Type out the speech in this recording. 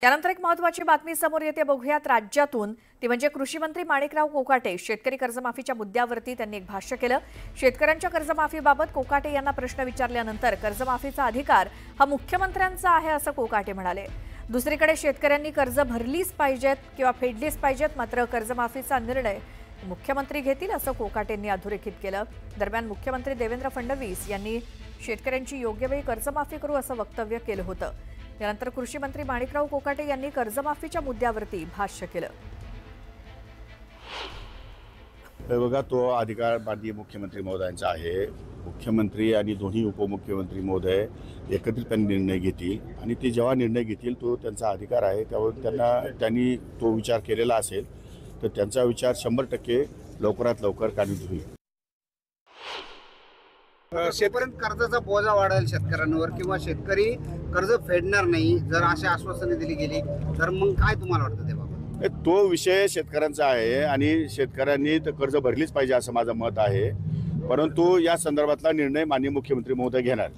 त्यानंतर एक महत्त्वाची बातमी समोर येते, बघूयात राज्यातून. ती म्हणजे कृषी मंत्री माणिकराव कोकाटे. शेतकरी कर्जमाफीच्या मुद्द्यावरती त्यांनी एक भाष्य केलं. शेतकऱ्यांच्या कर्जमाफीबाबत कोकाटे यांना प्रश्न विचारल्यानंतर कर्जमाफीचा अधिकार हा मुख्यमंत्र्यांचा आहे असं कोकाटे म्हणाले. दुसरीकडे शेतकऱ्यांनी कर्ज भरलीच पाहिजेत किंवा फेडलीच पाहिजेत, मात्र कर्जमाफीचा निर्णय मुख्यमंत्री घेतील असं कोकाटेंनी अधोरेखित केलं. दरम्यान मुख्यमंत्री देवेंद्र फडणवीस यांनी शेतकऱ्यांची योग्य वेळी कर्जमाफी करू असं वक्तव्य केलं होतं. यानंतर कृषी मंत्री माणिकराव कोकाटे यांनी कर्जमाफीच्या मुद्द्यावरती भाष्य केलं. बघा, तो अधिकार माननीय मुख्यमंत्री महोदयांचा आहे. मुख्यमंत्री आणि दोन्ही उपमुख्यमंत्री महोदय एकत्रितपणे निर्णय घेतील आणि ते जेव्हा निर्णय घेतील तो त्यांचा अधिकार आहे. त्यावर त्यांनी तो विचार केलेला असेल तर त्यांचा विचार 100% लवकरात लवकर काढून होईल. शेतकऱ्यांपर्यंत कर्जाचा बोजा वाढेल शेतकऱ्यांवर किंवा शेतकरी कर्ज फेडणार नाही जर अशी आश्वासने दिली गेली तर मग काय तुम्हाला वाटतं त्याबाबत? तो विषय शेतकऱ्यांचा आहे आणि शेतकऱ्यांनी तर कर्ज भरलीच पाहिजे असं माझं मत आहे. परंतु या संदर्भातला निर्णय माननीय मुख्यमंत्री महोदय घेणार.